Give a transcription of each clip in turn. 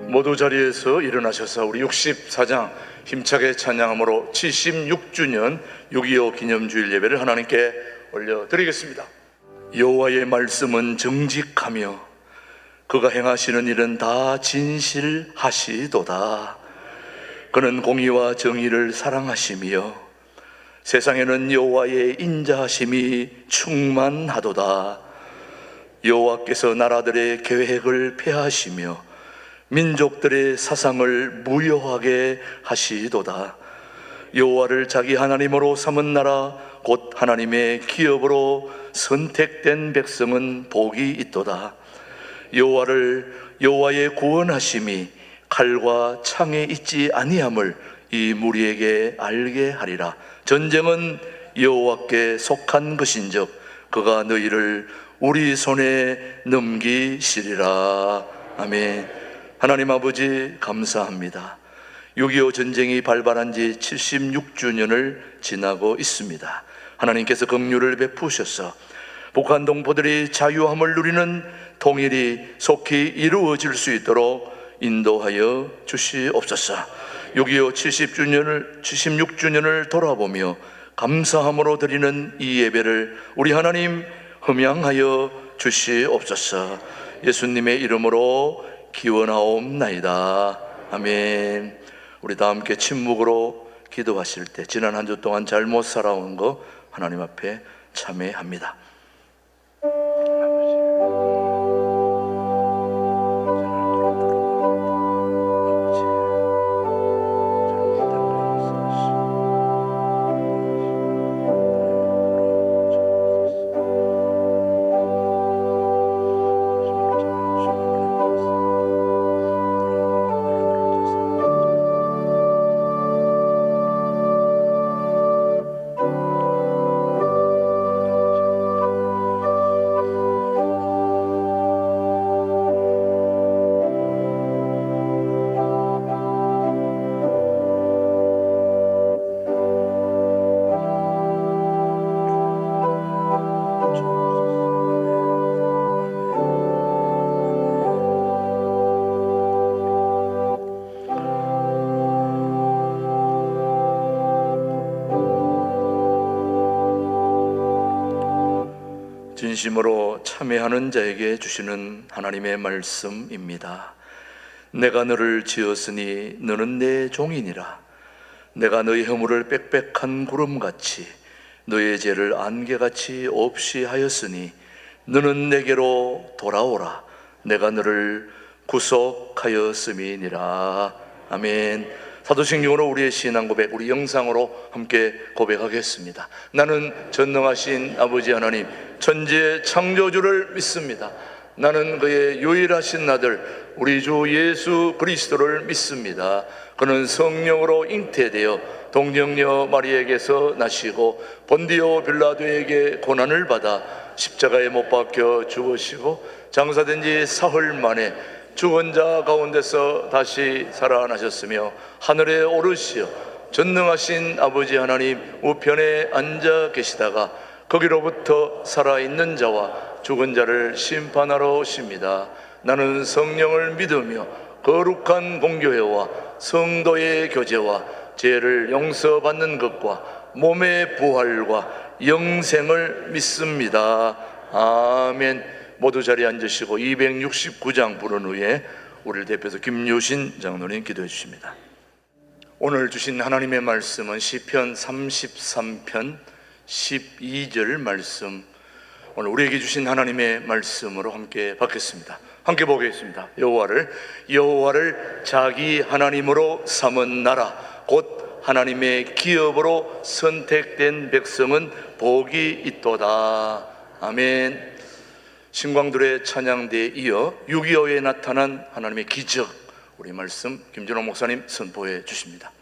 모두 자리에서 일어나셔서 우리 64장 힘차게 찬양함으로 76주년 6.25 기념주일 예배를 하나님께 올려드리겠습니다. 여호와의 말씀은 정직하며 그가 행하시는 일은 다 진실하시도다. 그는 공의와 정의를 사랑하시며 세상에는 여호와의 인자하심이 충만하도다. 여호와께서 나라들의 계획을 폐하시며 민족들의 사상을 무효하게 하시도다. 여호와를 자기 하나님으로 삼은 나라 곧 하나님의 기업으로 선택된 백성은 복이 있도다. 여호와의 구원하심이 칼과 창에 있지 아니함을 이 무리에게 알게 하리라. 전쟁은 여호와께 속한 것인즉 그가 너희를 우리 손에 넘기시리라. 아멘. 하나님 아버지 감사합니다. 6.25 전쟁이 발발한 지 76주년을 지나고 있습니다. 하나님께서 긍휼을 베푸셔서 북한 동포들이 자유함을 누리는 통일이 속히 이루어질 수 있도록 인도하여 주시옵소서. 6.25 76주년을 돌아보며 감사함으로 드리는 이 예배를 우리 하나님 흠양하여 주시옵소서. 예수님의 이름으로 기원하옵나이다. 아멘. 우리 다 함께 침묵으로 기도하실 때 지난 한 주 동안 잘못 살아온 거 하나님 앞에 참회합니다. 진심으로 참회하는 자에게 주시는 하나님의 말씀입니다. 내가 너를 지었으니 너는 내 종이니라. 내가 너의 허물을 빽빽한 구름같이 너의 죄를 안개같이 없이 하였으니 너는 내게로 돌아오라. 내가 너를 구속하였음이니라. 아멘. 사도신경으로 우리의 신앙 고백, 우리 영상으로 함께 고백하겠습니다. 나는 전능하신 아버지 하나님 천지의 창조주를 믿습니다. 나는 그의 유일하신 아들 우리 주 예수 그리스도를 믿습니다. 그는 성령으로 잉태되어 동정녀 마리에게서 나시고 본디오 빌라도에게 고난을 받아 십자가에 못 박혀 죽으시고 장사된 지 사흘 만에 죽은 자 가운데서 다시 살아나셨으며 하늘에 오르시어 전능하신 아버지 하나님 우편에 앉아 계시다가 거기로부터 살아있는 자와 죽은 자를 심판하러 오십니다. 나는 성령을 믿으며 거룩한 공교회와 성도의 교제와 죄를 용서받는 것과 몸의 부활과 영생을 믿습니다. 아멘. 모두 자리에 앉으시고 269장 부른 후에 우리를 대표해서 김유신 장로님 기도해 주십니다. 오늘 주신 하나님의 말씀은 시편 33편 12절 말씀, 오늘 우리에게 주신 하나님의 말씀으로 함께 받겠습니다. 함께 보겠습니다. 여호와를 자기 하나님으로 삼은 나라 곧 하나님의 기업으로 선택된 백성은 복이 있도다. 아멘. 신광들의 찬양대에 이어 6.25에 나타난 하나님의 기적, 우리 말씀 김준호 목사님 선포해 주십니다.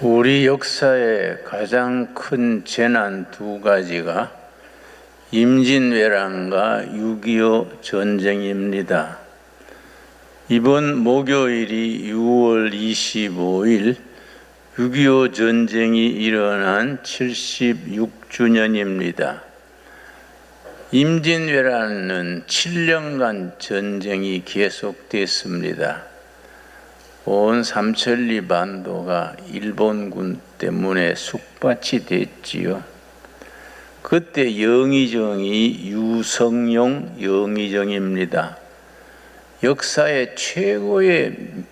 우리 역사의 가장 큰 재난 두 가지가 임진왜란과 6.25 전쟁입니다. 이번 목요일이 6월 25일 6.25 전쟁이 일어난 76주년입니다. 임진왜란은 7년간 전쟁이 계속됐습니다. 온 삼천리 반도가 일본군 때문에 숙밭이 됐지요. 그때 영의정이 유성룡 영의정입니다. 역사의 최고의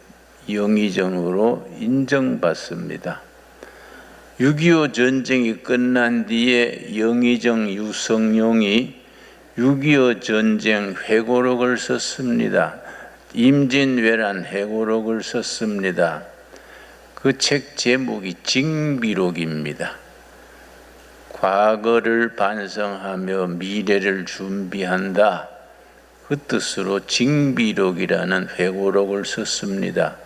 영의정으로 인정받습니다. 6.25 전쟁이 끝난 뒤에 영의정 유성룡이 6.25 전쟁 회고록을 썼습니다. 임진왜란 회고록을 썼습니다. 그 책 제목이 징비록입니다. 과거를 반성하며 미래를 준비한다. 그 뜻으로 징비록이라는 회고록을 썼습니다.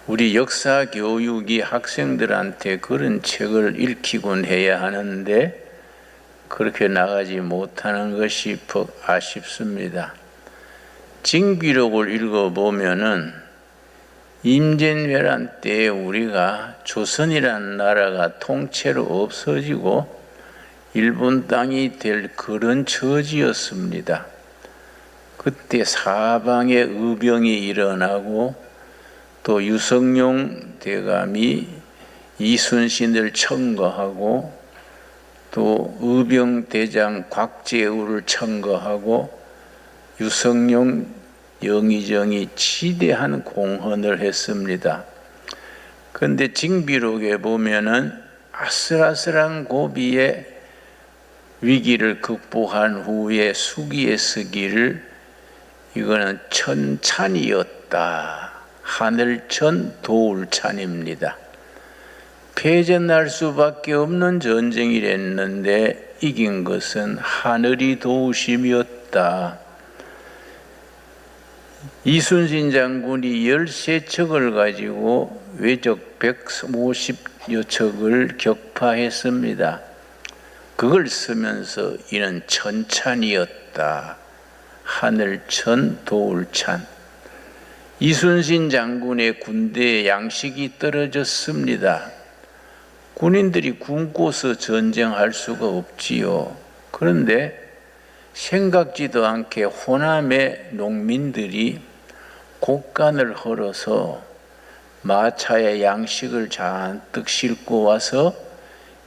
우리 역사 교육이 학생들한테 그런 책을 읽히곤 해야 하는데 그렇게 나가지 못하는 것이 아쉽습니다. 징비록을 읽어보면은 임진왜란 때 우리가 조선이라는 나라가 통째로 없어지고 일본 땅이 될 그런 처지였습니다. 그때 사방에 의병이 일어나고 또 유성룡 대감이 이순신을 청거하고 또 의병대장 곽재우를 청거하고 유성룡 영의정이 지대한 공헌을 했습니다. 그런데 징비록에 보면은 아슬아슬한 고비에 위기를 극복한 후에 수기에 쓰기를 이거는 천찬이었다. 하늘천 도울찬입니다. 패전할 수밖에 없는 전쟁이랬는데 이긴 것은 하늘이 도우심이었다. 이순신 장군이 13척을 가지고 외적 150여 척을 격파했습니다. 그걸 쓰면서 이는 천찬이었다. 하늘천 도울찬. 이순신 장군의 군대에 양식이 떨어졌습니다. 군인들이 굶고서 전쟁할 수가 없지요. 그런데 생각지도 않게 호남의 농민들이 곡간을 헐어서 마차에 양식을 잔뜩 싣고 와서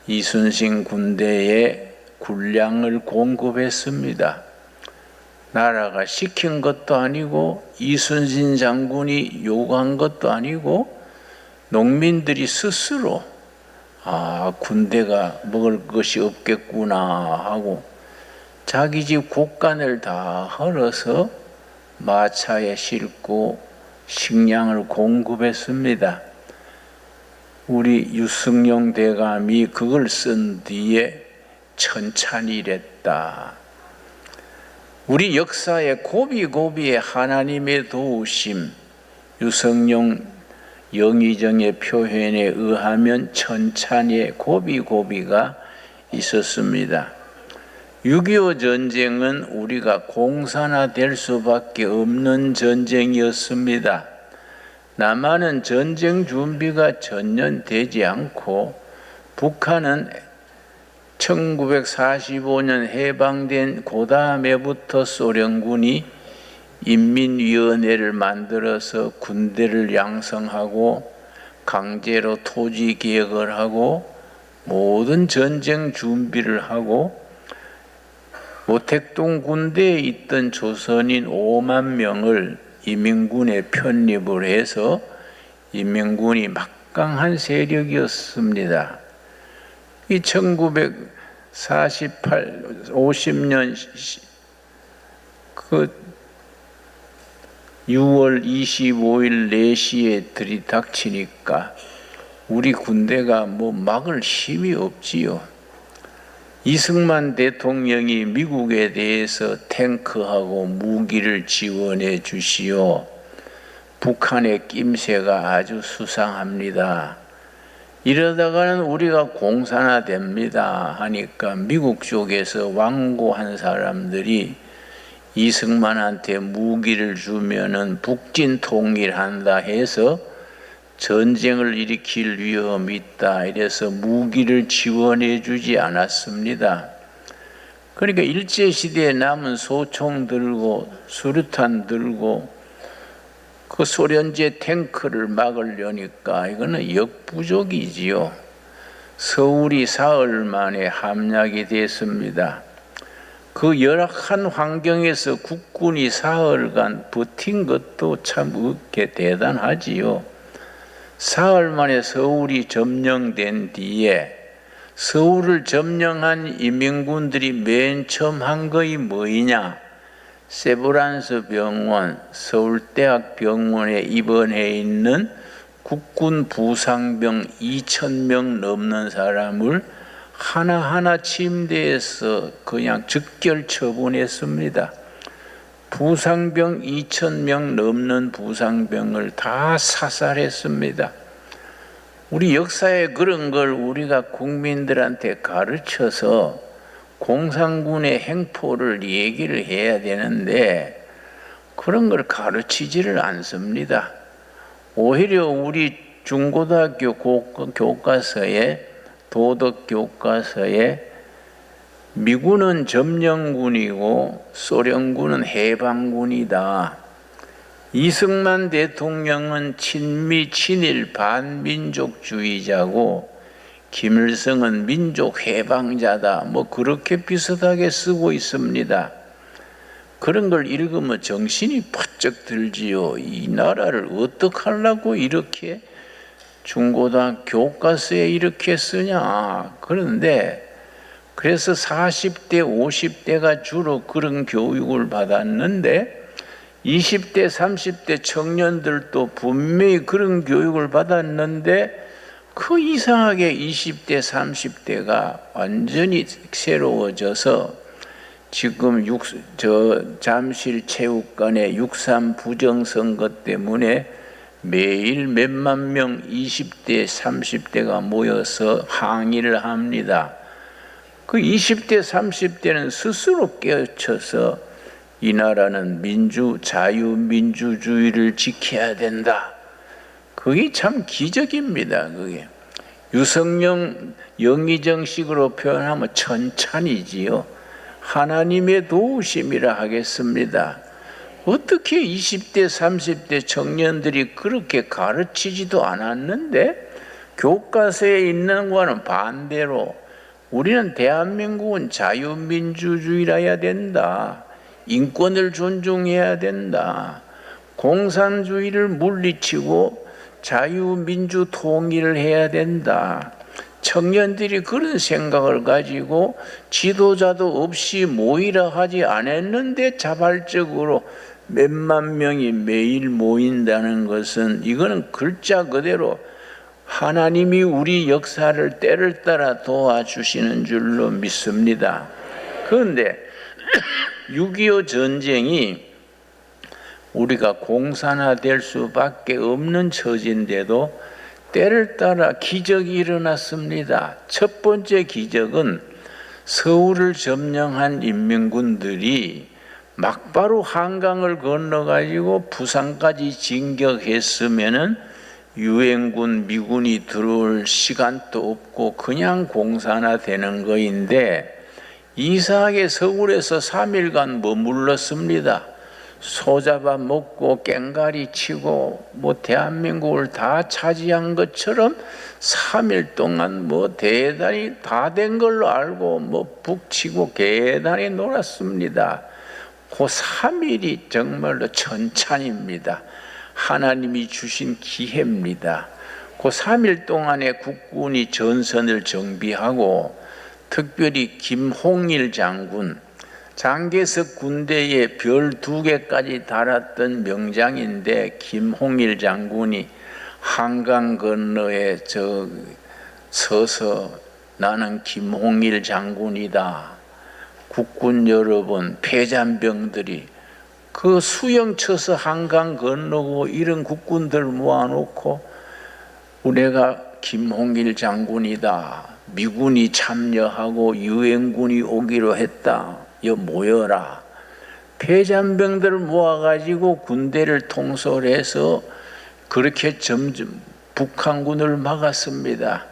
이순신 군대에 군량을 공급했습니다. 나라가 시킨 것도 아니고 이순신 장군이 요구한 것도 아니고 농민들이 스스로 군대가 먹을 것이 없겠구나 하고 자기 집 곡간을 다 헐어서 마차에 싣고 식량을 공급했습니다. 우리 유성룡 대감이 그걸 쓴 뒤에 천찬이랬다. 우리 역사의 고비고비의 하나님의 도우심, 유성룡 영의정의 표현에 의하면 천찬의 고비고비가 있었습니다. 6.25 전쟁은 우리가 공산화될 수밖에 없는 전쟁이었습니다. 남한은 전쟁 준비가 전혀 되지 않고 북한은 1945년 해방된 그 다음에부터 소련군이 인민위원회를 만들어서 군대를 양성하고 강제로 토지 개혁을 하고 모든 전쟁 준비를 하고 모택동 군대에 있던 조선인 5만 명을 인민군에 편입을 해서 인민군이 막강한 세력이었습니다. 이 50년 그 6월 25일 4시에 들이닥치니까 우리 군대가 막을 힘이 없지요. 이승만 대통령이 미국에 대해서 탱크하고 무기를 지원해 주시오. 북한의 낌새가 아주 수상합니다. 이러다가는 우리가 공산화됩니다 하니까 미국 쪽에서 완고한 사람들이 이승만한테 무기를 주면은 북진 통일한다 해서 전쟁을 일으킬 위험이 있다 이래서 무기를 지원해 주지 않았습니다. 그러니까 일제시대에 남은 소총 들고 수류탄 들고 그 소련제 탱크를 막으려니까 이거는 역부족이지요. 서울이 사흘 만에 함락이 됐습니다. 그 열악한 환경에서 국군이 사흘간 버틴 것도 참 대단하지요. 사흘 만에 서울이 점령된 뒤에 서울을 점령한 인민군들이 맨 처음 한 것이 뭐이냐? 세브란스 병원, 서울대학 병원에 입원해 있는 국군 부상병 2,000명 넘는 사람을 하나하나 침대에서 그냥 즉결 처분했습니다. 부상병 2,000명 넘는 부상병을 다 사살했습니다. 우리 역사에 그런 걸 우리가 국민들한테 가르쳐서 공산군의 행포를 얘기를 해야 되는데 그런 걸 가르치지를 않습니다. 오히려 우리 중고등학교 교과서에 도덕 교과서에 미군은 점령군이고 소련군은 해방군이다. 이승만 대통령은 친미 친일 반민족주의자고 김일성은 민족 해방자다. 뭐 그렇게 비슷하게 쓰고 있습니다. 그런 걸 읽으면 정신이 번쩍 들지요. 이 나라를 어떻게 하려고 이렇게 중고등학교 교과서에 이렇게 쓰냐. 그런데 그래서 40대, 50대가 주로 그런 교육을 받았는데 20대, 30대 청년들도 분명히 그런 교육을 받았는데 그 이상하게 20대, 30대가 완전히 새로워져서 지금 잠실 체육관의 6.3 부정선거 때문에 매일 몇만 명 20대, 30대가 모여서 항의를 합니다. 그 20대, 30대는 스스로 깨우쳐서 이 나라는 자유민주주의를 지켜야 된다. 그게 참 기적입니다. 그게 유성령 영의정식으로 표현하면 천찬이지요. 하나님의 도우심이라 하겠습니다. 어떻게 20대, 30대 청년들이 그렇게 가르치지도 않았는데 교과서에 있는 거는 반대로 우리는 대한민국은 자유민주주의라 해야 된다. 인권을 존중해야 된다. 공산주의를 물리치고 자유민주 통일을 해야 된다. 청년들이 그런 생각을 가지고 지도자도 없이 모이라 하지 않았는데 자발적으로 몇만 명이 매일 모인다는 것은 이거는 글자 그대로 하나님이 우리 역사를 때를 따라 도와주시는 줄로 믿습니다. 그런데 6.25 전쟁이 우리가 공산화될 수밖에 없는 처지인데도 때를 따라 기적이 일어났습니다. 첫 번째 기적은 서울을 점령한 인민군들이 막바로 한강을 건너가지고 부산까지 진격했으면은 유엔군 미군이 들어올 시간도 없고 그냥 공산화되는 거인데 이상하게 서울에서 3일간 머물렀습니다. 소잡아 먹고 깽가리 치고 뭐 대한민국을 다 차지한 것처럼 3일 동안 뭐 대단히 다 된 걸로 알고 뭐 북치고 대단히 놀았습니다. 그 3일이 정말로 천찬입니다. 하나님이 주신 기회입니다. 그 3일 동안에 국군이 전선을 정비하고 특별히 김홍일 장군, 장개석 군대에 별 2개까지 달았던 명장인데 김홍일 장군이 한강 건너에 서서 나는 김홍일 장군이다. 국군 여러분, 패잔병들이 그 수영 쳐서 한강 건너고 이런 국군들 모아놓고 내가 김홍일 장군이다. 미군이 참여하고 유엔군이 오기로 했다. 여 모여라. 폐잔병들을 모아가지고 군대를 통솔해서 그렇게 점점 북한군을 막았습니다.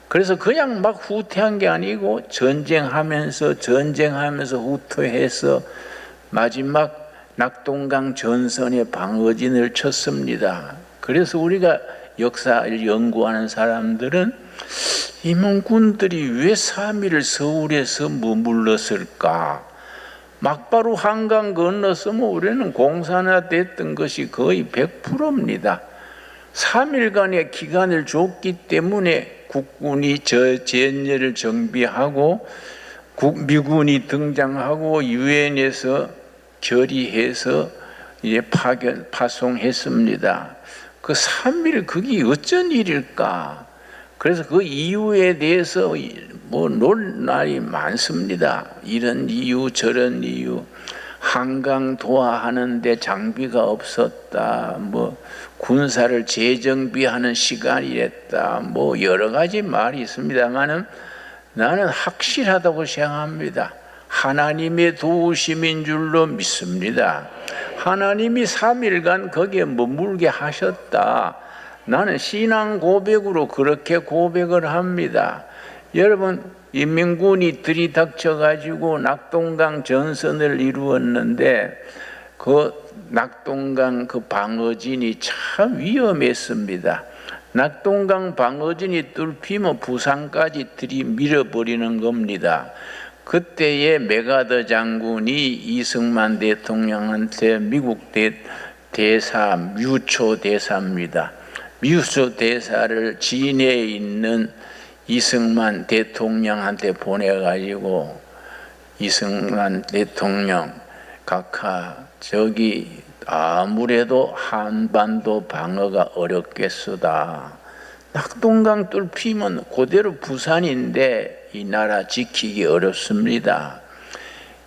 그래서 그냥 막 후퇴한 게 아니고 전쟁하면서 후퇴해서 마지막 낙동강 전선에 방어진을 쳤습니다. 그래서 우리가 역사를 연구하는 사람들은 임원군들이 왜 3일 서울에서 머물렀을까? 막바로 한강 건너서면 우리는 공산화됐던 것이 거의 100%입니다. 3일간의 기간을 줬기 때문에 국군이 전열을 정비하고 미군이 등장하고 유엔에서 결의해서 이제 파송했습니다. 그 3일 그게 어쩐 일일까? 그래서 그 이유에 대해서 뭐 논란이 많습니다. 이런 이유 저런 이유, 한강 도하하는데 장비가 없었다, 뭐 군사를 재정비하는 시간이랬다, 뭐 여러 가지 말이 있습니다만은 나는 확실하다고 생각합니다. 하나님의 도우심인 줄로 믿습니다. 하나님이 3일간 거기에 머물게 하셨다. 나는 신앙 고백으로 그렇게 고백을 합니다. 여러분, 인민군이 들이닥쳐가지고 낙동강 전선을 이루었는데 그 낙동강 그 방어진이 참 위험했습니다. 낙동강 방어진이 뚫히면 부산까지 들이밀어버리는 겁니다. 그때의 메가더 장군이 이승만 대통령한테 미국 대사 뮤초 대사입니다. 뮤초 대사를 진해에 있는 이승만 대통령한테 보내가지고 이승만 대통령 각하 저기 아무래도 한반도 방어가 어렵겠소다. 낙동강 뚫히면 그대로 부산인데 이 나라 지키기 어렵습니다.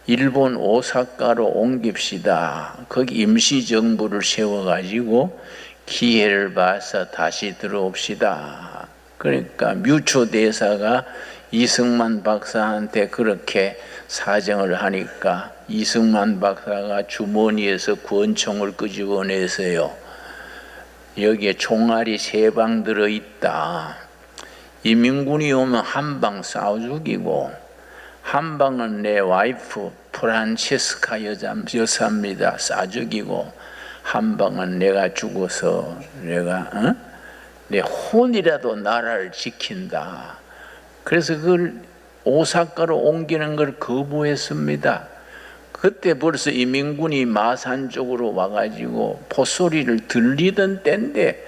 일본 오사카로 옮깁시다. 거기 임시정부를 세워가지고 기회를 봐서 다시 들어옵시다. 그러니까 뮤초 대사가 이승만 박사한테 그렇게 사정을 하니까 이승만 박사가 주머니에서 권총을 끄집어내서요. 여기에 총알이 3방 들어있다. 이민군이 오면 한 방 쏴 죽이고 한 방은 내 와이프 프란체스카 여사입니다. 쏴 죽이고 한 방은 내가 죽어서 내가 내 혼이라도 나라를 지킨다. 그래서 그걸 오사카로 옮기는 걸 거부했습니다. 그때 벌써 이민군이 마산 쪽으로 와가지고 포소리를 들리던 때인데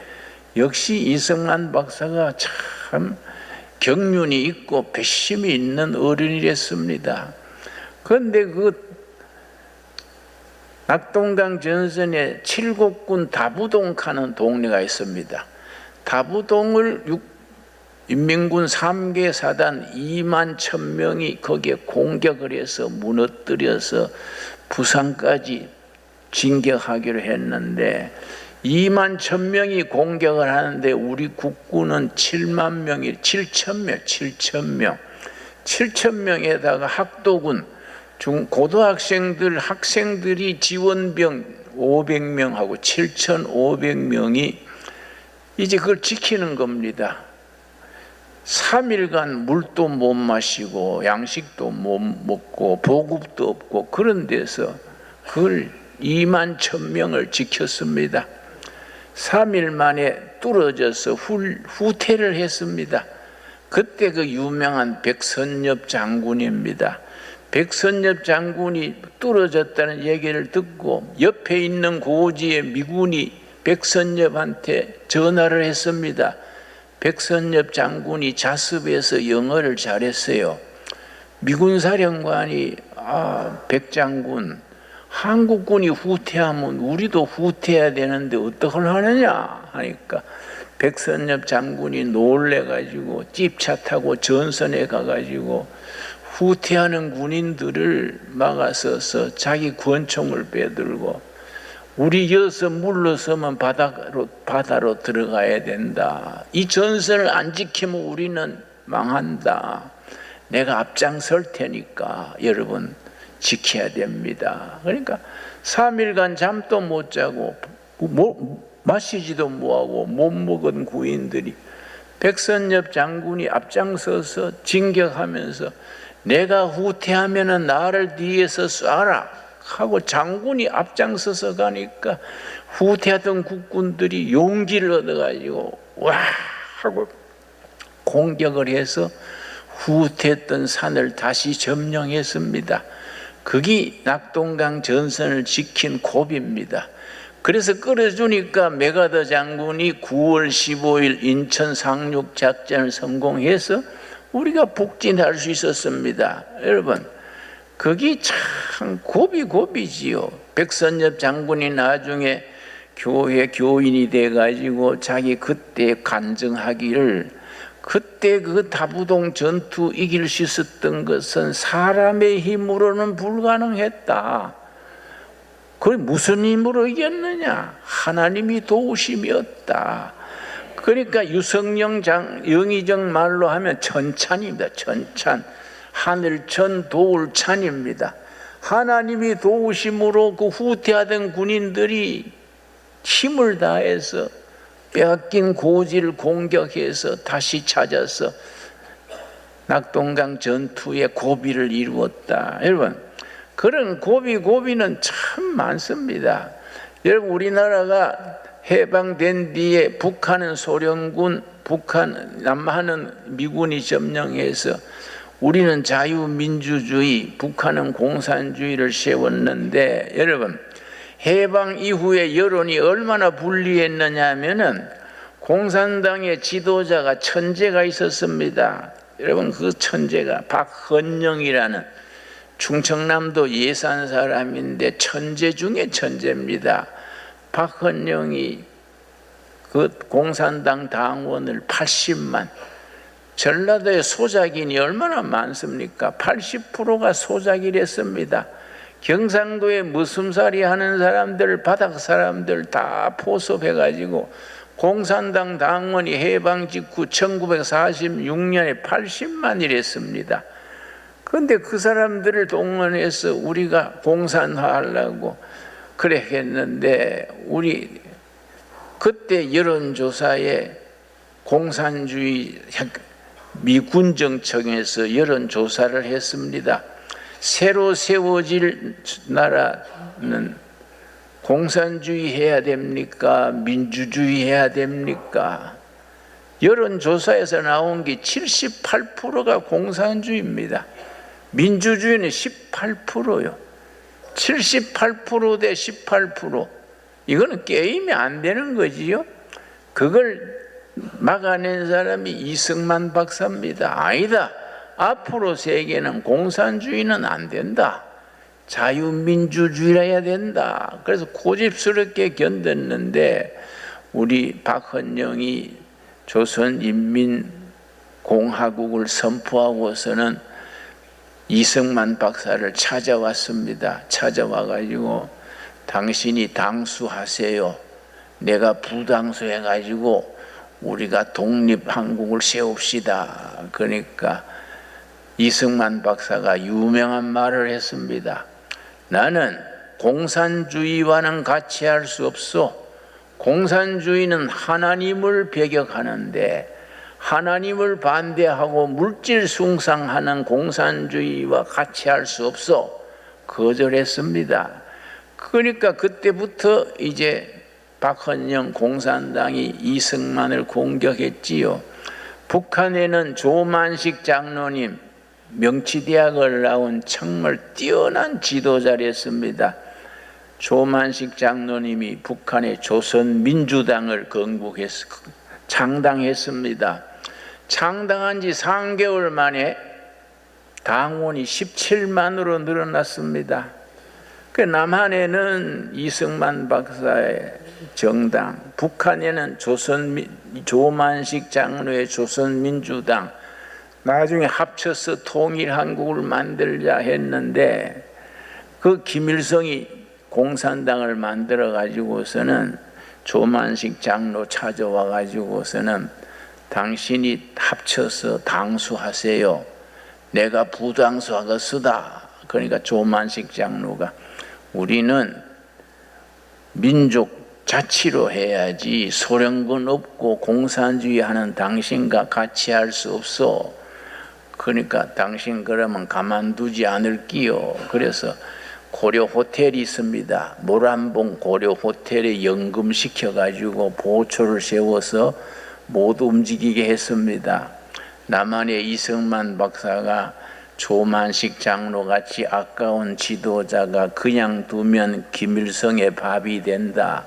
역시 이승만 박사가 참 경륜이 있고 배심이 있는 어른이랬습니다. 그런데 그 낙동강 전선에 칠곡군 다부동하는 동네가 있습니다. 다부동을 인민군 3개 사단 2만 1,000명이 거기에 공격을 해서 무너뜨려서 부산까지 진격하기로 했는데 2만 1,000명이 공격을 하는데 우리 국군은 7만 명이 7,000명 7,000명에다가 학도군 고등학생들 학생들이 지원병 500명하고 7,500명이 이제 그걸 지키는 겁니다. 3일간 물도 못 마시고 양식도 못 먹고 보급도 없고 그런 데서 그걸 2만 1,000명을 지켰습니다. 3일 만에 뚫어져서 후퇴를 했습니다. 그때 그 유명한 백선엽 장군입니다. 백선엽 장군이 뚫어졌다는 얘기를 듣고 옆에 있는 고지의 미군이 백선엽한테 전화를 했습니다. 백선엽 장군이 자습해서 영어를 잘했어요. 미군 사령관이 백장군 한국군이 후퇴하면 우리도 후퇴해야 되는데 어떡을 하느냐 하니까 백선엽 장군이 놀래가지고 찝차 타고 전선에 가가지고 후퇴하는 군인들을 막아서서 자기 권총을 빼들고 우리 여기서 물러서면 바다로 들어가야 된다. 이 전선을 안 지키면 우리는 망한다. 내가 앞장설 테니까 여러분 지켜야 됩니다. 그러니까 3일간 잠도 못 자고 마시지도 못하고 못 먹은 구인들이 백선엽 장군이 앞장서서 진격하면서 내가 후퇴하면은 나를 뒤에서 쏴라 하고 장군이 앞장서서 가니까 후퇴하던 국군들이 용기를 얻어가지고 와 하고 공격을 해서 후퇴했던 산을 다시 점령했습니다. 그게 낙동강 전선을 지킨 고비입니다. 그래서 끌어주니까 메가더 장군이 9월 15일 인천 상륙 작전을 성공해서 우리가 북진할 수 있었습니다. 여러분, 그게 참 고비지요. 백선엽 장군이 나중에 교회 교인이 돼가지고 자기 그때 간증하기를 그때 그 다부동 전투 이길 수 있었던 것은 사람의 힘으로는 불가능했다. 그게 무슨 힘으로 이겼느냐? 하나님이 도우심이었다. 그러니까 유성령 영의정 말로 하면 천찬입니다. 천찬. 하늘천 도울찬입니다. 하나님이 도우심으로 그 후퇴하던 군인들이 힘을 다해서 빼앗긴 고지를 공격해서 다시 찾아서 낙동강 전투의 고비를 이루었다. 여러분, 그런 고비는 참 많습니다. 여러분, 우리나라가 해방된 뒤에 북한은 소련군, 남한은 미군이 점령해서 우리는 자유민주주의, 북한은 공산주의를 세웠는데 여러분, 해방 이후에 여론이 얼마나 불리했느냐 하면은 공산당의 지도자가 천재가 있었습니다. 여러분, 그 천재가 박헌영이라는 충청남도 예산 사람인데 천재 중에 천재입니다. 박헌영이 그 공산당 당원을 80만, 전라도의 소작인이 얼마나 많습니까? 80%가 소작이랬습니다. 경상도에 무슴살이 하는 사람들, 바닥 사람들 다 포섭해가지고 공산당 당원이 해방 직후 1946년에 80만이랬습니다. 그런데 그 사람들을 동원해서 우리가 공산화하려고 그래 했는데 우리 그때 여론조사에 공산주의 미군정청에서 여론조사를 했습니다. 새로 세워질 나라는 공산주의 해야 됩니까? 민주주의 해야 됩니까? 여론조사에서 나온 게 78%가 공산주의입니다. 민주주의는 18%요. 78% 대 18%. 이거는 게임이 안 되는 거지요. 그걸 막아낸 사람이 이승만 박사입니다. 아니다. 앞으로 세계는 공산주의는 안 된다. 자유민주주의라 해야 된다. 그래서 고집스럽게 견뎠는데 우리 박헌영이 조선인민공화국을 선포하고서는 이승만 박사를 찾아왔습니다. 찾아와가지고 당신이 당수하세요. 내가 부당수 해가지고 우리가 독립한국을 세웁시다. 그러니까 이승만 박사가 유명한 말을 했습니다. 나는 공산주의와는 같이 할 수 없어. 공산주의는 하나님을 배격하는데 하나님을 반대하고 물질 숭상하는 공산주의와 같이 할 수 없어. 거절했습니다. 그러니까 그때부터 이제 박헌영 공산당이 이승만을 공격했지요. 북한에는 조만식 장로님, 명치대학을 나온 정말 뛰어난 지도자였습니다. 조만식 장로님이 북한의 조선민주당을 창당했습니다. 창당한 지 3개월 만에 당원이 17만으로 늘어났습니다. 그 남한에는 이승만 박사의 정당, 북한에는 조만식 장로의 조선민주당, 나중에 합쳐서 통일한국을 만들자 했는데 그 김일성이 공산당을 만들어 가지고서는 조만식 장로 찾아와 가지고서는 당신이 합쳐서 당수하세요. 내가 부당수하겠으다. 그러니까 조만식 장로가 우리는 민족 자치로 해야지 소련군 없고 공산주의 하는 당신과 같이 할 수 없어. 그러니까 당신 그러면 가만두지 않을게요. 그래서 고려 호텔이 있습니다. 모란봉 고려 호텔에 연금시켜 가지고 보초를 세워서 못 움직이게 했습니다. 남한의 이승만 박사가 조만식 장로같이 아까운 지도자가 그냥 두면 김일성의 밥이 된다.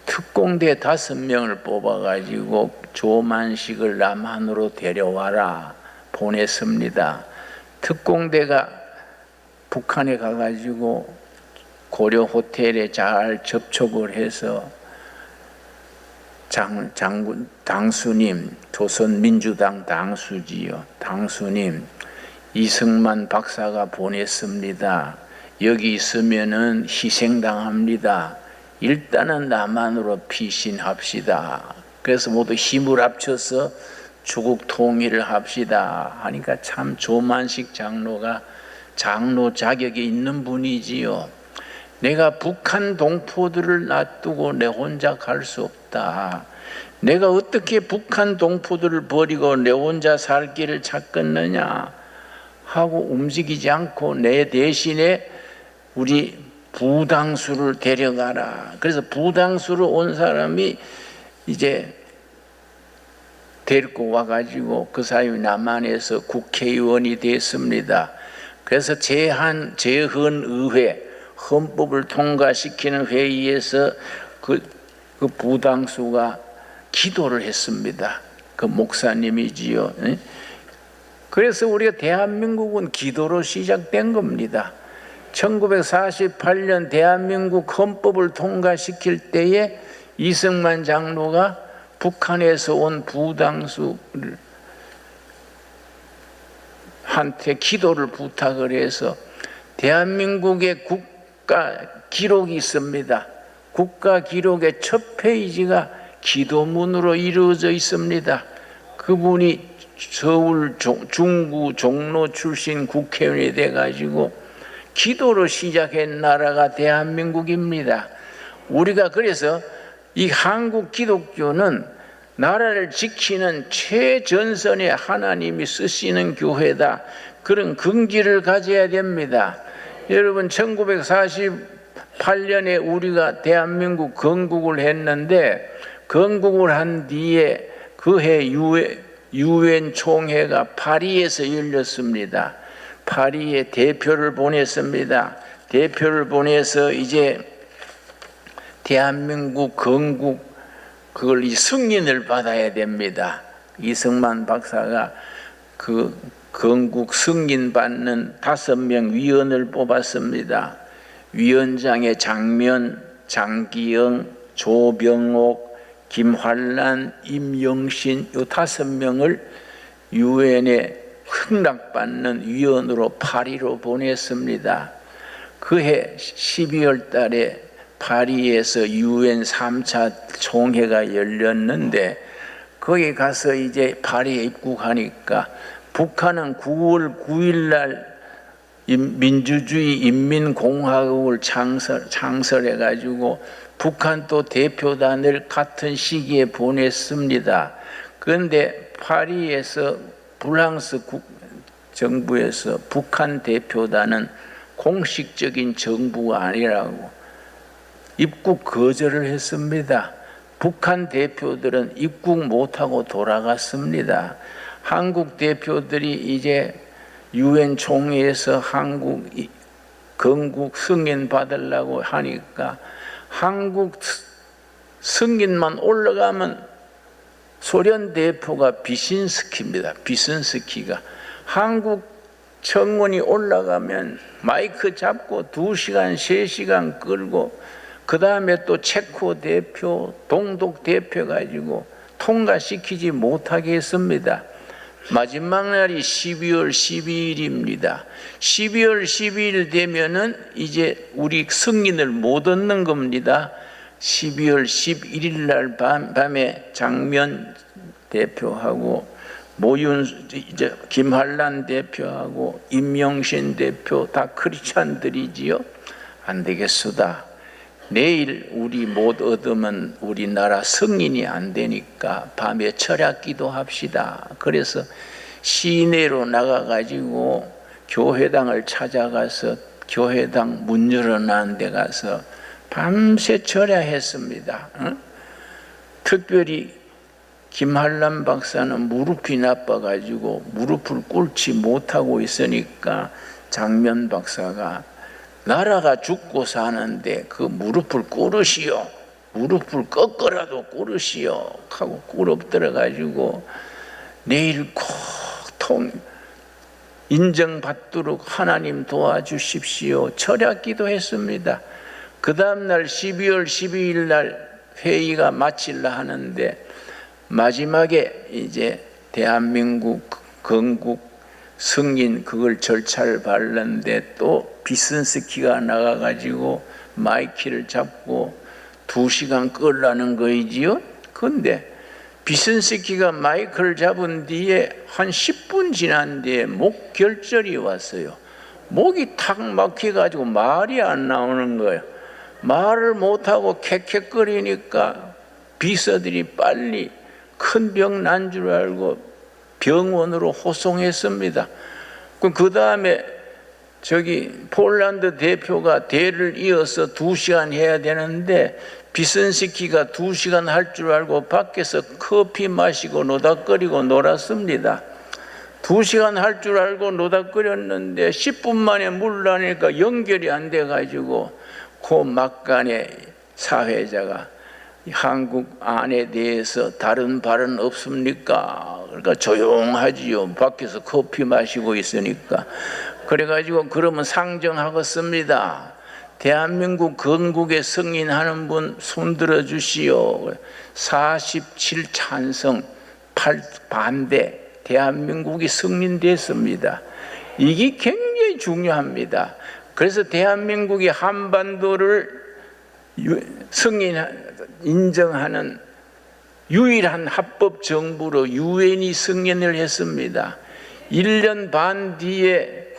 특공대 5명을 뽑아가지고 조만식을 남한으로 데려와라 보냈습니다. 특공대가 북한에 가가지고 고려 호텔에 잘 접촉을 해서 당수님, 조선민주당 당수지요. 당수님, 이승만 박사가 보냈습니다. 여기 있으면은 희생당합니다. 일단은 남한으로 피신합시다. 그래서 모두 힘을 합쳐서 조국 통일을 합시다 하니까 참 조만식 장로가 장로 자격이 있는 분이지요. 내가 북한 동포들을 놔두고 내 혼자 갈 수 없다. 내가 어떻게 북한 동포들을 버리고 내 혼자 살 길을 찾겠느냐 하고 움직이지 않고 내 대신에 우리 부당수를 데려가라. 그래서 부당수로 온 사람이 이제 데리고 와가지고 그 사이 남한에서 국회의원이 됐습니다. 그래서 제헌의회 헌법을 통과시키는 회의에서 그 부당수가 기도를 했습니다. 그 목사님이지요. 그래서 우리가 대한민국은 기도로 시작된 겁니다. 1948년 대한민국 헌법을 통과시킬 때에 이승만 장로가 북한에서 온 부당수를 한테 기도를 부탁을 해서 대한민국의 국가 기록이 있습니다. 국가 기록의 첫 페이지가 기도문으로 이루어져 있습니다. 그분이 서울 중구 종로 출신 국회의원이 돼가지고 기도로 시작한 나라가 대한민국입니다. 우리가 그래서 이 한국 기독교는 나라를 지키는 최전선의 하나님이 쓰시는 교회다. 그런 긍지를 가져야 됩니다. 여러분 1948년에 우리가 대한민국 건국을 했는데 건국을 한 뒤에 그해 유엔 총회가 파리에서 열렸습니다. 파리에 대표를 보냈습니다. 대표를 보내서 이제 대한민국 건국 그걸 이 승인을 받아야 됩니다. 이승만 박사가 그 건국 승인 받는 5명 위원을 뽑았습니다. 위원장에 장면, 장기영, 조병옥, 김환란, 임영신 이 5명을 유엔에 승낙받는 위원으로 파리로 보냈습니다. 그해 12월 달에 파리에서 유엔 3차 총회가 열렸는데 거기 가서 이제 파리에 입국하니까 북한은 9월 9일 날 민주주의 인민공화국을 창설해 가지고 북한 또 대표단을 같은 시기에 보냈습니다. 그런데 파리에서 프랑스 정부에서 북한 대표단은 공식적인 정부가 아니라고 입국 거절을 했습니다. 북한 대표들은 입국 못하고 돌아갔습니다. 한국 대표들이 이제 유엔 총회에서 한국 건국 승인 받으려고 하니까 한국 승인만 올라가면 소련 대표가 비신스키입니다. 비신스키가 한국 청원이 올라가면 마이크 잡고 2시간, 3시간 끌고 그 다음에 또 체코 대표, 동독 대표 가지고 통과시키지 못하게 했습니다. 마지막 날이 12월 12일입니다. 12월 12일 되면은 이제 우리 승인을 못 얻는 겁니다. 12월 11일 날 밤에 장면 대표하고 이제 김한란 대표하고 임영신 대표 다 크리스찬들이지요. 안 되겠수다. 내일 우리 못 얻으면 우리나라 승인이 안 되니까 밤에 철야기도 합시다. 그래서 시내로 나가가지고 교회당을 찾아가서 교회당 문 열어놓은 데 가서 밤새 철야했습니다. 특별히 김한란 박사는 무릎이 나빠가지고 무릎을 꿇지 못하고 있으니까 장면 박사가 나라가 죽고 사는데 그 무릎을 꿇으시오. 무릎을 꺾어라도 꿇으시오. 하고 꿇어들어가지고 내일 꼭 인정받도록 하나님 도와주십시오. 철야기도 했습니다. 그 다음날 12월 12일 날 회의가 마치려 하는데 마지막에 이제 대한민국 건국 승인 그걸 절차를 밟는데 또 비슨스키가 나가가지고 마이크를 잡고 2시간 끌라는 거이지요. 그런데 비슨스키가 마이크를 잡은 뒤에 한 10분 지난 뒤에 목 결절이 왔어요. 목이 탁 막혀가지고 말이 안 나오는 거예요. 말을 못하고 캑캑거리니까 비서들이 빨리 큰 병 난 줄 알고 병원으로 호송했습니다. 그 다음에 폴란드 대표가 대를 이어서 2시간 해야 되는데 비슨스키가 2시간 할 줄 알고 밖에서 커피 마시고 노닥거리고 놀았습니다. 2시간 할 줄 알고 노닥거렸는데 10분 만에 물라니까 연결이 안 돼가지고 그 막간에 사회자가 한국 안에 대해서 다른 발언 없습니까? 그러니까 조용하지요. 밖에서 커피 마시고 있으니까. 그래가지고 그러면 상정하겠습니다. 대한민국 건국에 승인하는 분 손들어 주시오. 47 찬성, 8 반대. 대한민국이 승인됐습니다. 이게 굉장히 중요합니다. 그래서 대한민국이 한반도를 인정하는 유일한 합법 정부로 유엔이 승인을 했습니다. 1년 반 뒤에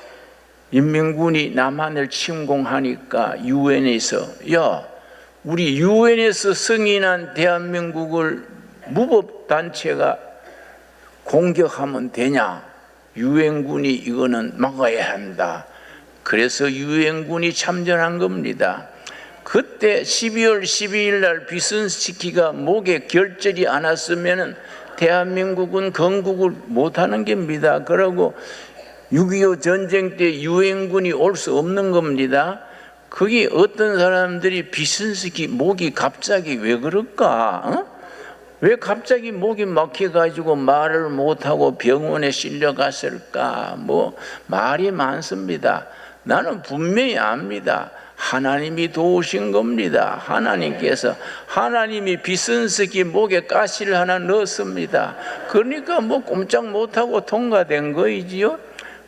인민군이 남한을 침공하니까 유엔에서 우리 유엔에서 승인한 대한민국을 무법단체가 공격하면 되냐? 유엔군이 이거는 막아야 한다. 그래서 유엔군이 참전한 겁니다. 그때 12월 12일 날 비슨스키가 목에 결절이 안 왔으면 대한민국은 건국을 못하는 겁니다. 그러고 6.25 전쟁 때 유엔군이 올 수 없는 겁니다. 그게 어떤 사람들이 비슨스키 목이 갑자기 왜 그럴까? 왜 갑자기 목이 막혀가지고 말을 못하고 병원에 실려갔을까? 말이 많습니다. 나는 분명히 압니다. 하나님이 도우신 겁니다. 하나님이 비슨스키 목에 가시를 하나 넣었습니다. 그러니까 꼼짝 못하고 통과된 거이지요.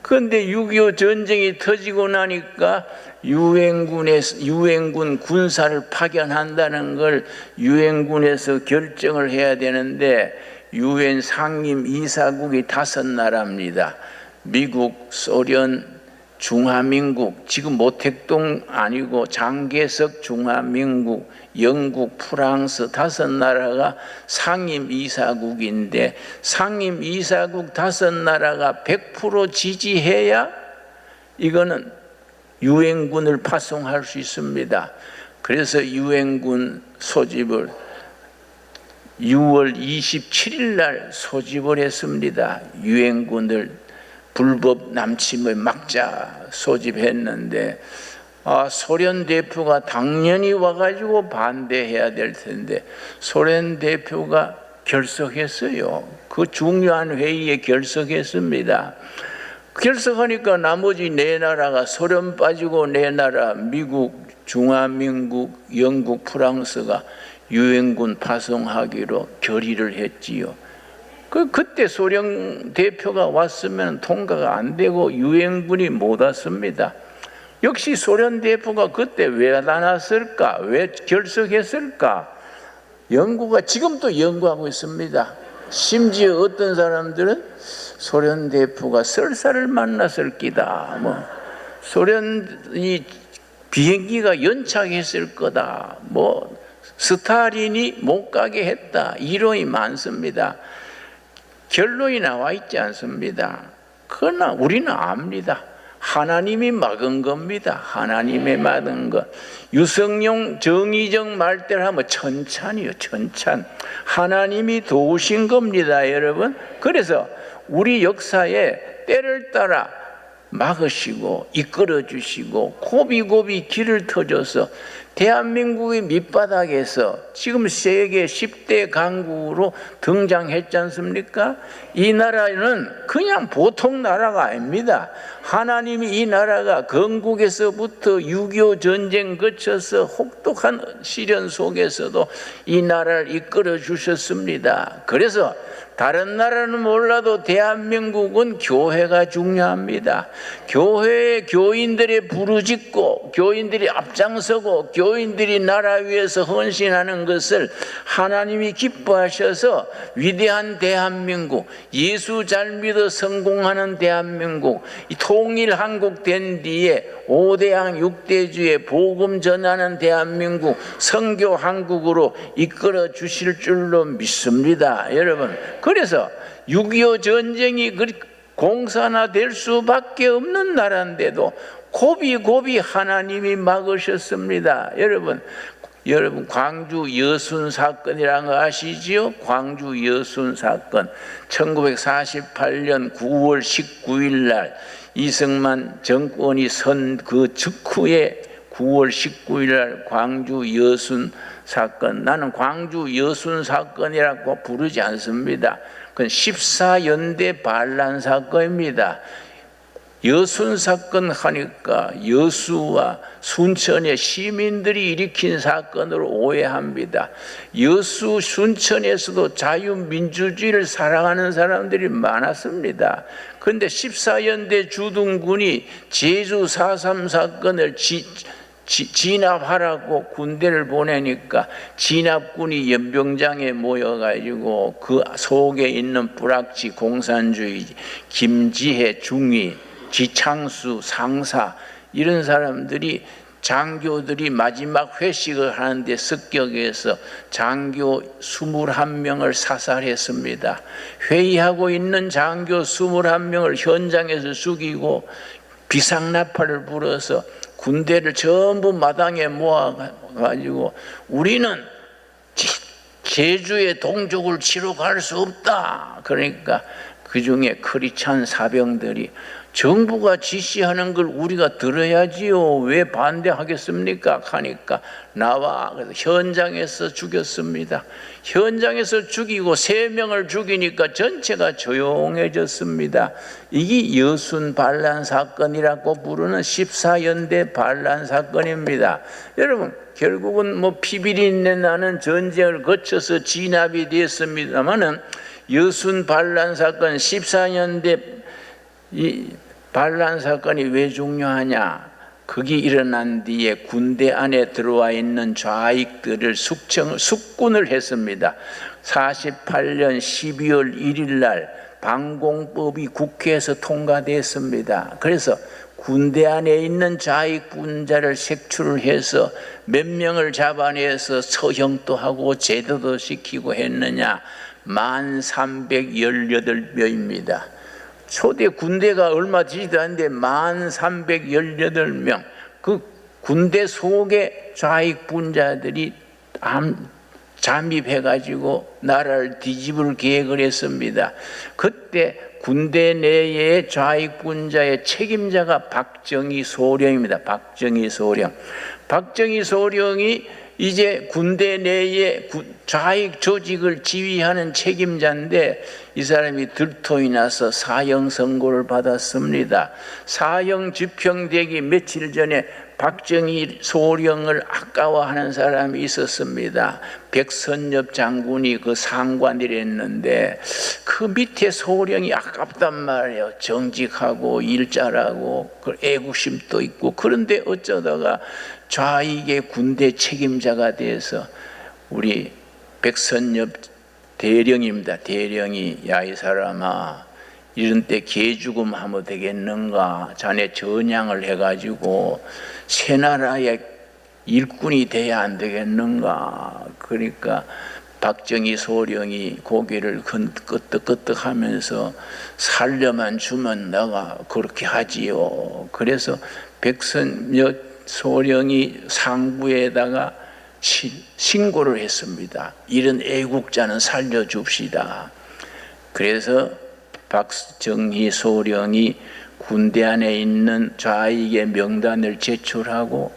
그런데 6.25 전쟁이 터지고 나니까 유엔군 군사를 파견한다는 걸 유엔군에서 결정을 해야 되는데 유엔 상임 이사국이 5나라입니다. 미국, 소련, 중화민국, 지금 모택동 아니고 장개석 중화민국, 영국, 프랑스 5나라가 상임이사국인데 상임이사국 5나라가 100% 지지해야 이거는 유엔군을 파송할 수 있습니다. 그래서 유엔군 소집을 6월 27일 날 소집을 했습니다. 유엔군을 불법 남침을 막자 소집했는데 소련 대표가 당연히 와가지고 반대해야 될 텐데 소련 대표가 결석했어요. 그 중요한 회의에 결석했습니다. 결석하니까 나머지 4나라가 소련 빠지고 4나라 미국, 중화민국, 영국, 프랑스가 유엔군 파송하기로 결의를 했지요. 그때 소련 대표가 왔으면 통과가 안 되고 유엔군이 못 왔습니다. 역시 소련 대표가 그때 왜 안 왔을까? 왜 결석했을까? 연구가 지금도 연구하고 있습니다. 심지어 어떤 사람들은 소련 대표가 설사를 만났을 끼다. 소련이 비행기가 연착했을 거다. 스탈린이 못 가게 했다. 이론이 많습니다. 결론이 나와 있지 않습니다. 그러나 우리는 압니다. 하나님이 막은 겁니다. 하나님이 막은 것. 유성룡 정의적 말대로 하면 천찬이요, 천찬. 하나님이 도우신 겁니다, 여러분. 그래서 우리 역사에 때를 따라 막으시고 이끌어 주시고 고비고비 길을 터줘서 대한민국의 밑바닥에서 지금 세계 10대 강국으로 등장했지 않습니까? 이 나라는 그냥 보통 나라가 아닙니다. 하나님이 이 나라가 건국에서부터 6.25 전쟁 거쳐서 혹독한 시련 속에서도 이 나라를 이끌어 주셨습니다. 그래서 다른 나라는 몰라도 대한민국은 교회가 중요합니다. 교회에 교인들이 부르짖고 교인들이 앞장서고 교인들이 나라 위해서 헌신하는 것을 하나님이 기뻐하셔서 위대한 대한민국, 예수 잘 믿어 성공하는 대한민국, 통일 한국 된 뒤에 5대양 6대주의 복음 전하는 대한민국, 선교 한국으로 이끌어 주실 줄로 믿습니다. 여러분, 그래서 6.25 전쟁이 공산화될 수밖에 없는 나라인데도 고비고비 하나님이 막으셨습니다. 여러분 광주 여순 사건이라는 거 아시지요? 광주 여순 사건 1948년 9월 19일 날 이승만 정권이 선 그 직후에 9월 19일 날 광주 여순 사건, 나는 광주 여순 사건이라고 부르지 않습니다. 그건 14연대 반란 사건입니다. 여순 사건 하니까 여수와 순천의 시민들이 일으킨 사건으로 오해합니다. 여수 순천에서도 자유민주주의를 사랑하는 사람들이 많았습니다. 그런데 14연대 주둔군이 제주 4.3 사건을 진압하라고 군대를 보내니까 진압군이 연병장에 모여가지고 그 속에 있는 불악지 공산주의 김지혜 중위, 지창수 상사 이런 사람들이 장교들이 마지막 회식을 하는데 습격해서 장교 21명을 사살했습니다. 회의하고 있는 장교 21명을 현장에서 죽이고 비상나팔을 불어서 군대를 전부 마당에 모아가지고 우리는 제주의 동족을 치러 갈 수 없다. 그러니까 그 중에 크리스찬 사병들이 정부가 지시하는 걸 우리가 들어야지요. 왜 반대하겠습니까? 하니까 나와. 그래서 현장에서 죽였습니다. 현장에서 죽이고 3명을 죽이니까 전체가 조용해졌습니다. 이게 여순 반란 사건이라고 부르는 14연대 반란 사건입니다. 여러분, 결국은 피비린내 나는 전쟁을 거쳐서 진압이 됐습니다만은 여순 반란 사건 14년대 이 반란 사건이 왜 중요하냐? 그게 일어난 뒤에 군대 안에 들어와 있는 좌익들을 숙군을 했습니다. 48년 12월 1일 날 방공법이 국회에서 통과됐습니다. 그래서 군대 안에 있는 좌익분자를 색출을 해서 몇 명을 잡아내서 처형도 하고 제도도 시키고 했느냐? 1318명입니다. 초대 군대가 얼마 되지도 않는데 1318명. 그 군대 속에 좌익분자들이 잠입해가지고 나라를 뒤집을 계획을 했습니다. 그때 군대 내의 좌익분자의 책임자가 박정희 소령입니다. 박정희 소령. 박정희 소령이 이제 군대 내에 좌익 조직을 지휘하는 책임자인데 이 사람이 들통이 나서 사형 선고를 받았습니다. 사형 집행되기 며칠 전에 박정희 소령을 아까워하는 사람이 있었습니다. 백선엽 장군이 그 상관이랬는데 그 그 밑에 소령이 아깝단 말이에요. 정직하고 일 잘하고 애국심도 있고. 그런데 어쩌다가 좌익의 군대 책임자가 돼서 우리 백선엽 대령입니다. 대령이 야 이 사람아 이런 때 개죽음 하면 되겠는가? 자네 전향을 해가지고 새나라의 일꾼이 돼야 안 되겠는가? 그러니까 박정희 소령이 고개를 끄덕끄덕하면서 살려만 주면 내가 그렇게 하지요. 그래서 백선엽 소령이 상부에다가 신고를 했습니다. 이런 애국자는 살려줍시다. 그래서 박정희 소령이 군대 안에 있는 좌익의 명단을 제출하고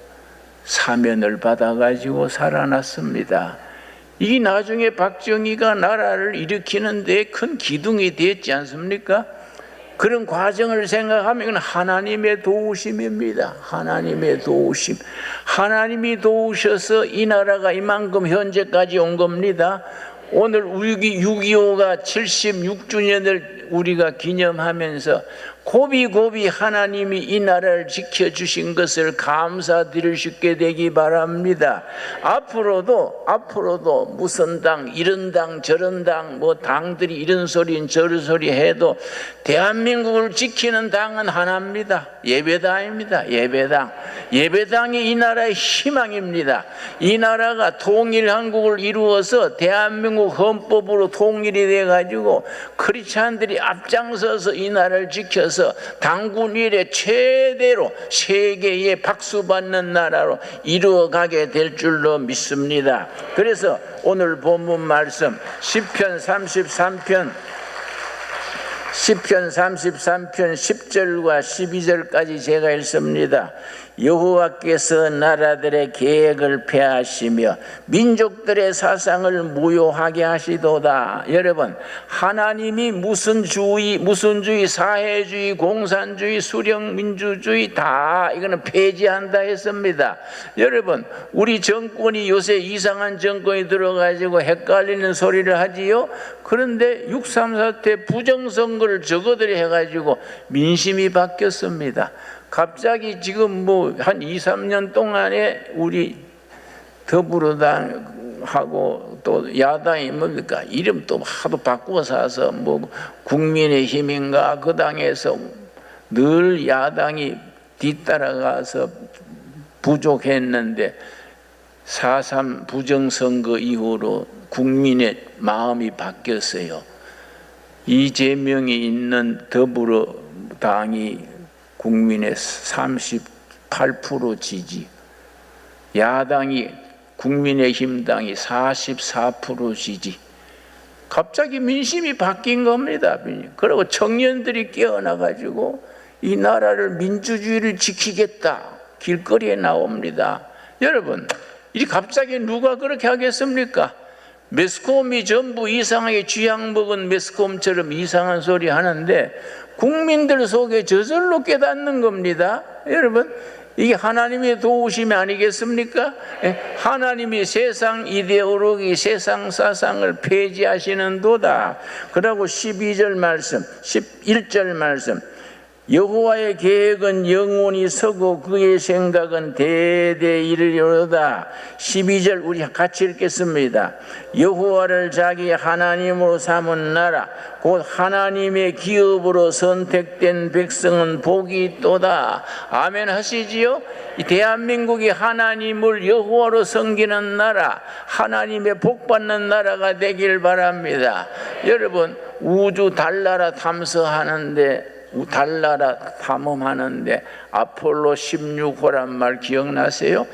사면을 받아가지고 살아났습니다. 이 나중에 박정희가 나라를 일으키는 데 큰 기둥이 됐지 않습니까? 그런 과정을 생각하면 이건 하나님의 도우심입니다. 하나님의 도우심. 하나님이 도우셔서 이 나라가 이만큼 현재까지 온 겁니다. 오늘 6.25가 76주년을 우리가 기념하면서 고비고비 하나님이 이 나라를 지켜주신 것을 감사드릴 수 있게 되기 바랍니다. 앞으로도 무슨 당, 이런 당, 저런 당, 뭐 당들이 이런 소리 저런 소리 해도 대한민국을 지키는 당은 하나입니다. 예배당입니다. 예배당이 이 나라의 희망입니다. 이 나라가 통일한국을 이루어서 대한민국 헌법으로 통일이 돼가지고 크리스찬들이 앞장서서 이 나라를 지켜서 당군 이래 최대로 세계에 박수받는 나라로 이루어가게 될 줄로 믿습니다. 그래서 오늘 본문 말씀 시편 33편 10절과 12절까지 제가 읽습니다. 여호와께서 나라들의 계획을 폐하시며 민족들의 사상을 무효하게 하시도다. 여러분, 하나님이 무슨 주의, 사회주의, 공산주의, 수령민주주의 다 이거는 폐지한다 했습니다. 여러분, 우리 정권이 요새 이상한 정권이 들어가지고 헷갈리는 소리를 하지요. 그런데 6.3 사태 부정선거를 저거들이 해가지고 민심이 바뀌었습니다. 갑자기 지금 뭐 한 2, 3년 동안에 우리 더불어당하고 또 야당이 뭡니까? 이름 또 하도 바꾸어서 해서 뭐 국민의힘인가 그 당에서 늘 야당이 뒤따라가서 부족했는데 4.3 부정선거 이후로 국민의 마음이 바뀌었어요. 이재명이 있는 더불어당이 국민의 38% 지지, 야당이 국민의힘 당이 44% 지지. 갑자기 민심이 바뀐 겁니다. 그리고 청년들이 깨어나가지고 이 나라를 민주주의를 지키겠다 길거리에 나옵니다. 여러분, 이 갑자기 누가 그렇게 하겠습니까? 매스컴이 전부 이상하게 쥐약 먹은 매스컴처럼 이상한 소리 하는데 국민들 속에 저절로 깨닫는 겁니다. 여러분, 이게 하나님의 도우심이 아니겠습니까? 하나님이 세상 이데올로기, 세상 사상을 폐지하시는 도다. 그러고 12절 말씀, 11절 말씀. 여호와의 계획은 영원히 서고 그의 생각은 대대 이르리로다. 12절 우리 같이 읽겠습니다. 여호와를 자기 하나님으로 삼은 나라 곧 하나님의 기업으로 선택된 백성은 복이 있도다. 아멘 하시지요? 이 대한민국이 하나님을 여호와로 섬기는 나라, 하나님의 복받는 나라가 되길 바랍니다. 여러분, 우주 달나라 탐사하는데 달나라 탐험하는데 아폴로 16호란 말 기억나세요?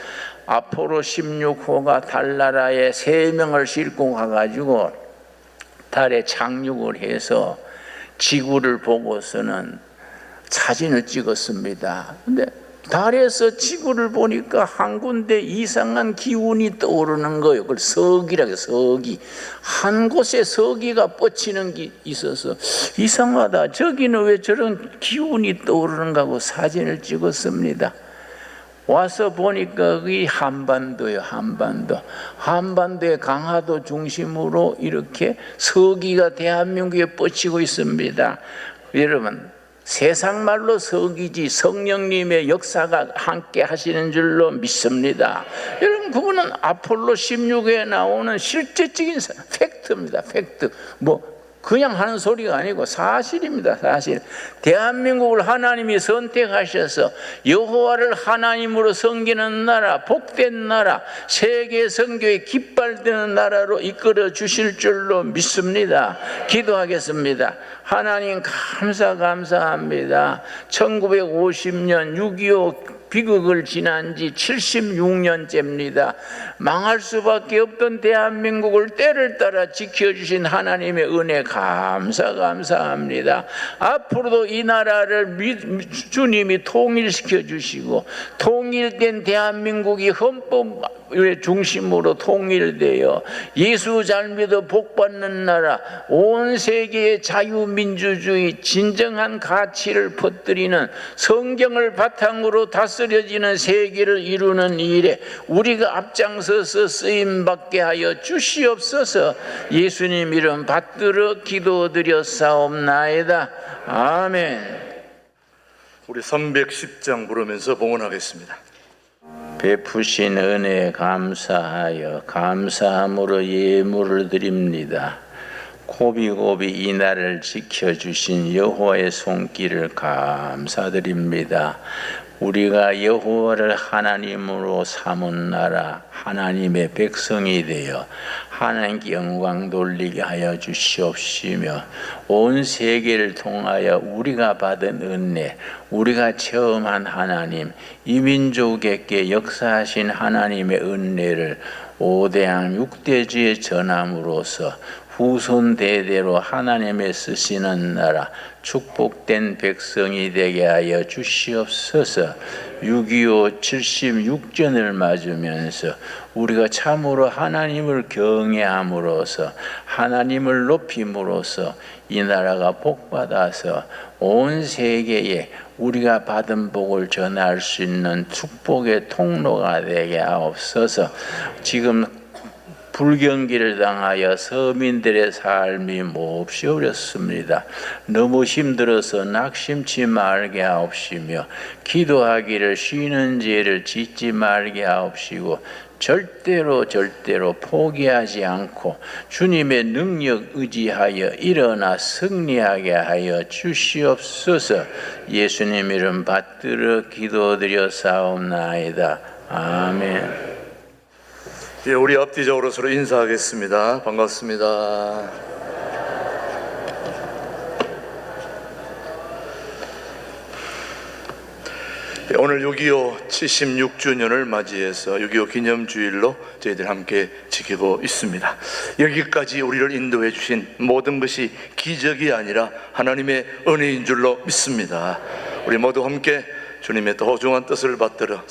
아폴로 16호가 달나라에 3명을 싣고 가가지고 달에 착륙을 해서 지구를 보고서는 사진을 찍었습니다. 근데 달에서 지구를 보니까 한 군데 이상한 기운이 떠오르는 거예요. 그걸 서기라고 해요. 서기. 한 곳에 서기가 뻗치는 게 있어서 이상하다. 저기는 왜 저런 기운이 떠오르는가 하고 사진을 찍었습니다. 와서 보니까 그게 한반도예요. 한반도의 강화도 중심으로 이렇게 서기가 대한민국에 뻗치고 있습니다. 여러분, 세상말로 서기지 성령님의 역사가 함께 하시는 줄로 믿습니다. 여러분, 그거는 아폴로 16에 나오는 실제적인 팩트입니다. 팩트. 그냥 하는 소리가 아니고 사실입니다. 사실. 대한민국을 하나님이 선택하셔서 여호와를 하나님으로 섬기는 나라, 복된 나라, 세계 선교의 깃발되는 나라로 이끌어 주실 줄로 믿습니다. 기도하겠습니다. 하나님 감사합니다. 1950년 6.25 비극을 지난 지 76년째입니다. 망할 수밖에 없던 대한민국을 때를 따라 지켜주신 하나님의 은혜 감사합니다. 앞으로도 이 나라를 주님이 통일시켜 주시고 통일된 대한민국이 헌법의 중심으로 통일되어 예수 잘 믿어 복받는 나라, 온 세계의 자유민주주의 진정한 가치를 퍼뜨리는 성경을 바탕으로 다스려지는 세계를 이루는 일에 우리가 앞장서서 쓰임받게 하여 주시옵소서. 예수님 이름 받들어 기도드렸사옵나이다. 아멘. 우리 310장 부르면서 봉헌하겠습니다. 베푸신 은혜에 감사하여 감사함으로 예물을 드립니다. 고비고비 이 날을 지켜주신 여호와의 손길을 감사드립니다. 우리가 여호와를 하나님으로 삼은 나라, 하나님의 백성이 되어 하나님께 영광 돌리게 하여 주시옵시며, 온 세계를 통하여 우리가 받은 은혜, 우리가 체험한 하나님, 이 민족에게 역사하신 하나님의 은혜를 5대양 6대주에 전함으로써 후손 대대로 하나님의 쓰시는 나라, 축복된 백성이 되게 하여 주시옵소서. 6.25 76전을 맞으면서 우리가 참으로 하나님을 경외함으로써 하나님을 높임으로써 이 나라가 복받아서 온 세계에 우리가 받은 복을 전할 수 있는 축복의 통로가 되게 하옵소서. 지금 불경기를 당하여 서민들의 삶이 몹시 어렵습니다. 너무 힘들어서 낙심치 말게 하옵시며, 기도하기를 쉬는 죄를 짓지 말게 하옵시고, 절대로 포기하지 않고 주님의 능력 의지하여 일어나 승리하게 하여 주시옵소서. 예수님 이름 받들어 기도드렸사옵나이다. 아멘. 예, 우리 앞뒤적으로 서로 인사하겠습니다. 반갑습니다. 예, 오늘 6.25 76주년을 맞이해서 6.25 기념주일로 저희들 함께 지키고 있습니다. 여기까지 우리를 인도해 주신 모든 것이 기적이 아니라 하나님의 은혜인 줄로 믿습니다. 우리 모두 함께 주님의 소중한 뜻을 받들어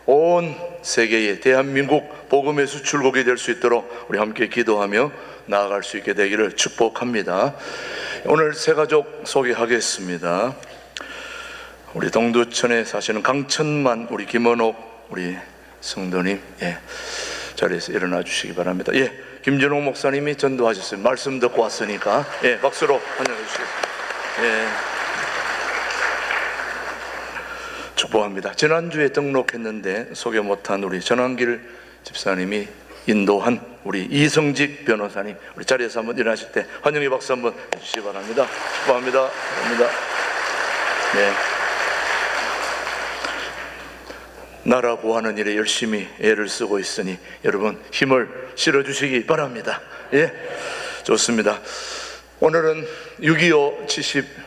온 세계에 대한민국 복음의 수출국이 될 수 있도록 우리 함께 기도하며 나아갈 수 있게 되기를 축복합니다. 오늘 새 가족 소개하겠습니다. 우리 동두천에 사시는 강천만 우리 김원옥 우리 성도님, 자리에서 일어나 주시기 바랍니다. 김준홍 목사님이 전도하셨어요. 말씀 듣고 왔으니까 박수로 환영해 주시겠습니다. 축복합니다. 지난주에 등록했는데 소개 못한 우리 전환길 집사님이 인도한 우리 이성직 변호사님, 우리 자리에서 한번 일어나실 때 환영의 박수 한번 해주시기 바랍니다. 축복합니다. 감사합니다. 나라 구하는 일에 열심히 애를 쓰고 있으니 여러분 힘을 실어주시기 바랍니다. 좋습니다. 오늘은 6.25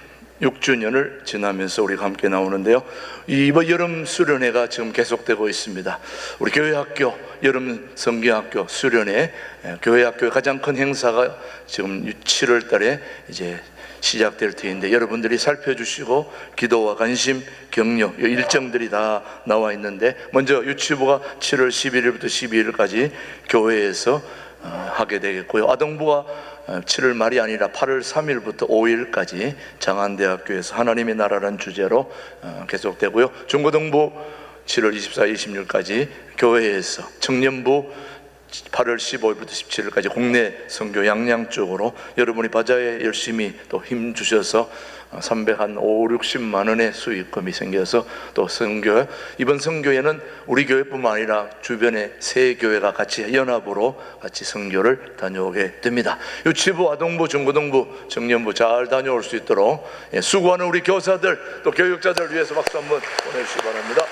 76주년을 지나면서 우리가 함께 나오는데요, 이번 여름 수련회가 지금 계속되고 있습니다. 우리 교회학교 여름 성경학교 수련회, 교회학교의 가장 큰 행사가 지금 7월 달에 이제 시작될 터인데, 여러분들이 살펴주시고 기도와 관심, 격려 일정들이 다 나와 있는데, 먼저 유치부가 7월 11일부터 12일까지 교회에서 하게 되겠고요, 아동부가 7월 말이 아니라 8월 3일부터 5일까지 장안대학교에서 하나님의 나라라는 주제로 계속되고요, 중고등부 7월 24, 26일까지 교회에서 청년부 8월 15일부터 17일까지 국내 선교 양양 쪽으로 여러분이 바자에 열심히 또 힘 주셔서 350-60만 원의 수익금이 생겨서 또 선교, 이번 선교회는 우리 교회뿐만 아니라 주변의 세 교회가 같이 연합으로 같이 선교를 다녀오게 됩니다. 유치부, 아동부, 중고등부, 청년부 잘 다녀올 수 있도록 수고하는 우리 교사들 또 교육자들 위해서 박수 한번 보내주시기 바랍니다.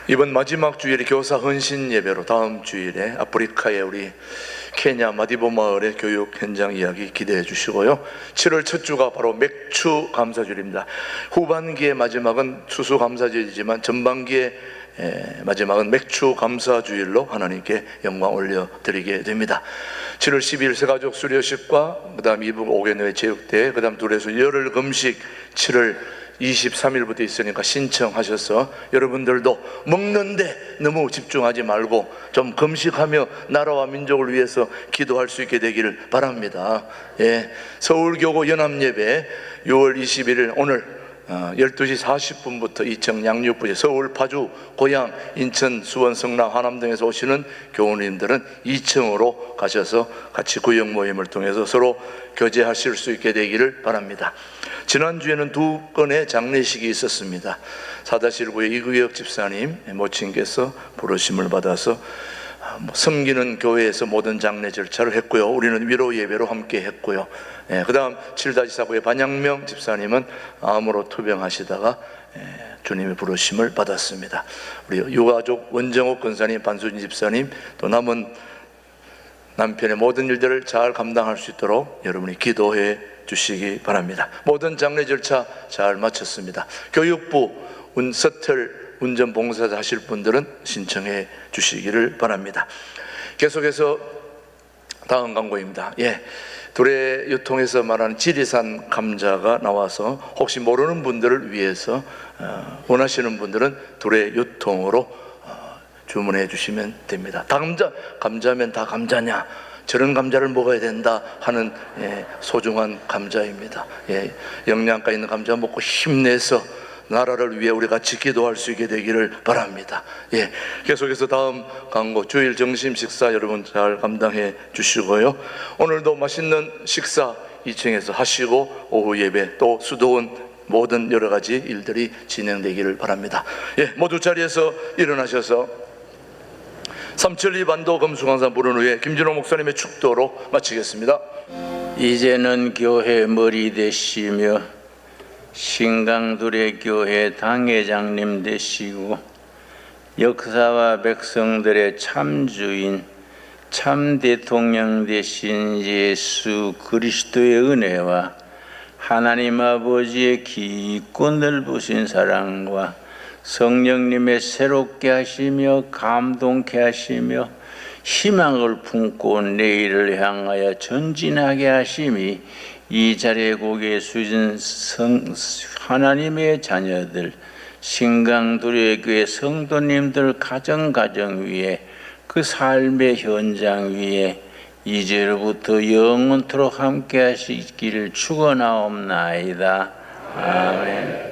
이번 마지막 주일이 교사 헌신 예배로 다음 주일에 아프리카의 우리 케냐 마디보 마을의 교육 현장 이야기 기대해 주시고요. 7월 첫 주가 바로 맥추 감사주일입니다. 후반기의 마지막은 추수 감사주일이지만 전반기의 마지막은 맥추 감사주일로 하나님께 영광 올려드리게 됩니다. 7월 12일 새가족 수료식과 그 다음 이북 5개노회 체육대회, 그 다음 둘에서 열흘 금식 7월 23일부터 있으니까 신청하셔서 여러분들도 먹는데 너무 집중하지 말고 좀 금식하며 나라와 민족을 위해서 기도할 수 있게 되기를 바랍니다. 서울교구 연합예배 6월 21일 오늘 12시 40분부터 이청 양육부에 서울, 파주, 고양, 인천, 수원, 성남, 하남 등에서 오시는 교우님들은 2층으로 가셔서 같이 구역 모임을 통해서 서로 교제하실 수 있게 되기를 바랍니다. 지난주에는 2건의 장례식이 있었습니다. 4-1구의 이구역 집사님 모친께서 부르심을 받아서 섬기는 교회에서 모든 장례 절차를 했고요. 우리는 위로 예배로 함께 했고요. 그 다음 7-4구의 반양명 집사님은 암으로 투병하시다가 주님의 부르심을 받았습니다. 우리 유가족 원정옥 권사님, 반수진 집사님, 또 남은 남편의 모든 일들을 잘 감당할 수 있도록 여러분이 기도해 주시기 바랍니다. 모든 장례 절차 잘 마쳤습니다. 교육부 서틀 운전 봉사자 하실 분들은 신청해 주시기를 바랍니다. 계속해서 다음 광고입니다. 두레 유통에서 말하는 지리산 감자가 나와서 혹시 모르는 분들을 위해서 원하시는 분들은 두레 유통으로 주문해 주시면 됩니다. 다 감자면 다 감자냐? 저런 감자를 먹어야 된다 하는 소중한 감자입니다. 영양가 있는 감자 먹고 힘내서 나라를 위해 우리 같이 기도할 수 있게 되기를 바랍니다. 계속해서 다음 광고 주일 점심 식사 여러분 잘 감당해 주시고요. 오늘도 맛있는 식사 2층에서 하시고 오후 예배 또 수도원 모든 여러 가지 일들이 진행되기를 바랍니다. 모두 자리에서 일어나셔서 372 반도 금수강산 부른 후에 김진호 목사님의 축도로 마치겠습니다. 이제는 교회 머리 되시며 신강두레 교회 당회장님 되시고 역사와 백성들의 참주인 참 대통령 되신 예수 그리스도의 은혜와 하나님 아버지의 깊고 넓으신 사랑과 성령님의 새롭게 하시며 감동케 하시며 희망을 품고 내일을 향하여 전진하게 하심이 이 자리에 고개 숙인 하나님의 자녀들 신강두레교회 성도님들 가정 위에 그 삶의 현장 위에 이제로부터 영원토록 함께 하시기를 축원하옵나이다. 아멘.